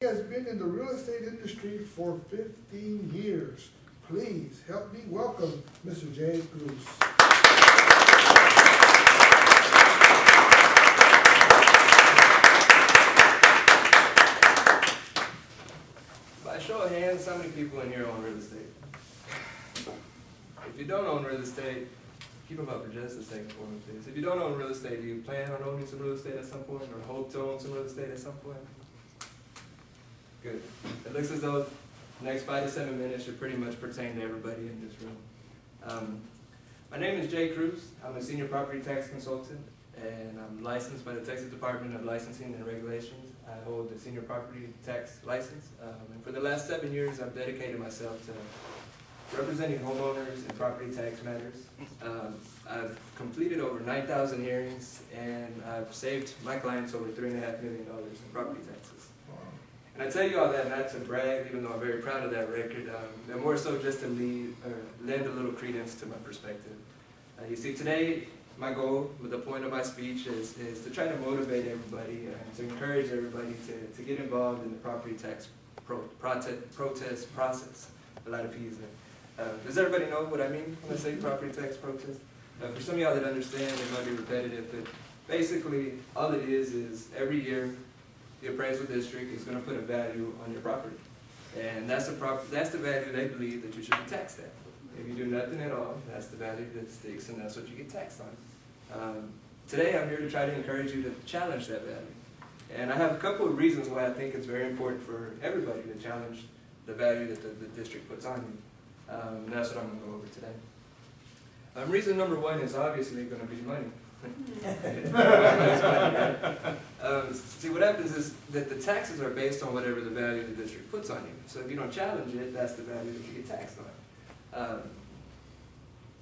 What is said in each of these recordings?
He has been in the real estate industry for 15 years. Please help me welcome Mr. Jay Cruz. By show of hands, how many people in here own real estate? If you don't own real estate, keep them up for just a second for me, please. If you don't own real estate, do you plan on owning some real estate at some point, or hope to own some real estate at some point? Good. It looks as though the next 5 to 7 minutes should pretty much pertain to everybody in this room. My name is Jay Cruz. I'm a senior property tax consultant, and I'm licensed by the Texas Department of Licensing and Regulations. I hold the senior property tax license, and for the last 7 years, I've dedicated myself to representing homeowners in property tax matters. I've completed over 9,000 hearings, and I've saved my clients over $3.5 million in property taxes. And I tell you all that not to brag, even though I'm very proud of that record, but more so just to lend a little credence to my perspective. You see, today, my goal with the point of my speech is to try to motivate everybody and to encourage everybody to get involved in the property tax protest process. A lot of P's there. Does everybody know what I mean when I say property tax protest? For some of y'all that understand, it might be repetitive, but basically all it is every year the appraisal district is going to put a value on your property. And that's the value they believe that you should be taxed at. If you do nothing at all, that's the value that sticks, and that's what you get taxed on. Today I'm here to try to encourage you to challenge that value. And I have a couple of reasons why I think it's very important for everybody to challenge the value that the district puts on you. And that's what I'm going to go over today. Reason number one is obviously going to be money. See, what happens is that the taxes are based on whatever the value the district puts on you. So if you don't challenge it, that's the value that you get taxed on.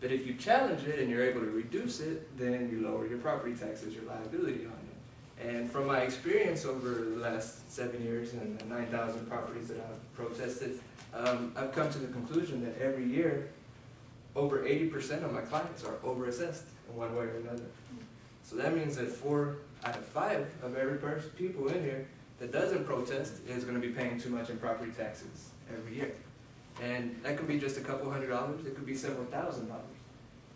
But if you challenge it and you're able to reduce it, then you lower your property taxes, your liability on it. And from my experience over the last 7 years and the 9,000 properties that I've protested, I've come to the conclusion that every year, over 80% of my clients are overassessed in one way or another. So that means that 4 out of 5 of every people in here that doesn't protest is going to be paying too much in property taxes every year. And that could be just a couple $100s, it could be several $1,000s.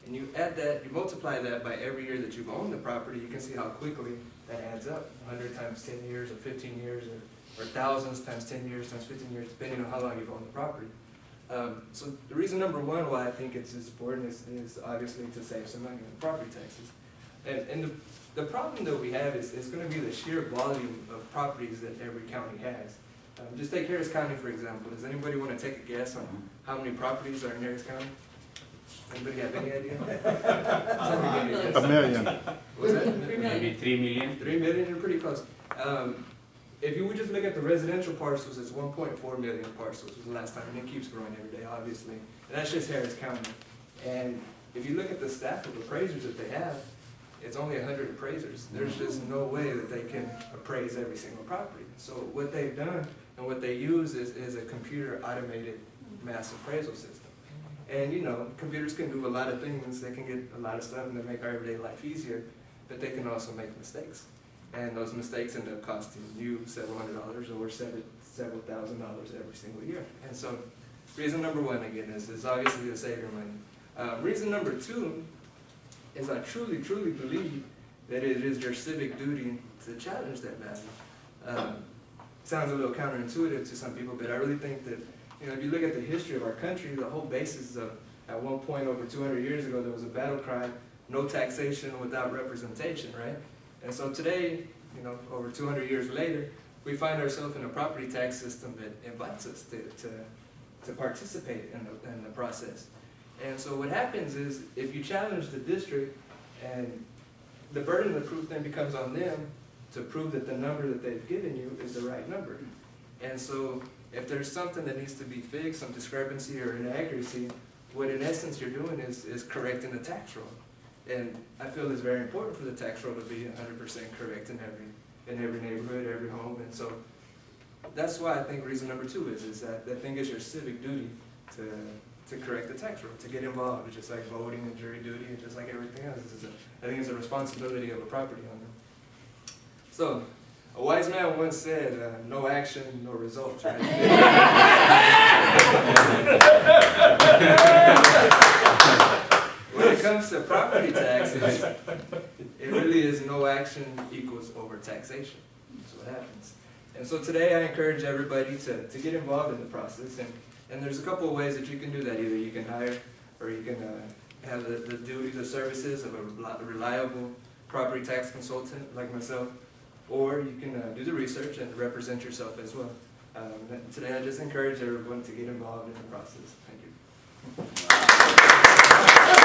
And you add that, you multiply that by every year that you've owned the property, you can see how quickly that adds up. 100 times 10 years or 15 years or thousands times 10 years times 15 years, depending on how long you've owned the property. So the reason number one why I think it's important is obviously to save some money on property taxes. And the problem that we have is going to be the sheer volume of properties that every county has. Just take Harris County, for example. Does anybody want to take a guess on how many properties are in Harris County? Anybody have any idea? A million. What's that? Maybe 3 million. 3 million, you're pretty close. If you would just look at the residential parcels, it's 1.4 million parcels was the last time, and it keeps growing every day, obviously. And that's just Harris County. And if you look at the staff of appraisers that they have, it's only 100 appraisers. There's just no way that they can appraise every single property. So what they've done and what they use is a computer automated mass appraisal system. And you know, computers can do a lot of things. They can get a lot of stuff and they make our everyday life easier, but they can also make mistakes. And those mistakes end up costing you several $100s or several $1,000s every single year. And so reason number one, again, is obviously to save your money. Reason number two is I truly believe that it is your civic duty to challenge that value. Sounds a little counterintuitive to some people, but I really think that, you know, if you look at the history of our country, the whole basis of, at one point over 200 years ago, there was a battle cry, no taxation without representation, right? And so today, you know, over 200 years later, we find ourselves in a property tax system that invites us to participate in the process. And so what happens is, if you challenge the district, and the burden of proof then becomes on them to prove that the number that they've given you is the right number. And so if there's something that needs to be fixed, some discrepancy or inaccuracy, what in essence you're doing is correcting the tax roll. And I feel it's very important for the tax roll to be 100% correct in every neighborhood, every home. And so that's why I think reason number two is that I think it's your civic duty to correct the tax roll, to get involved. It's just like voting and jury duty, and just like everything else. I think it's a responsibility of a property owner. So A wise man once said, no action, no results, right? When it comes to property taxes, it really is no action equals over taxation. That's what happens. And so today I encourage everybody to get involved in the process. And there's a couple of ways that you can do that. Either you can hire or you can have the services of a reliable property tax consultant like myself, or you can do the research and represent yourself as well. Today I just encourage everyone to get involved in the process. Thank you.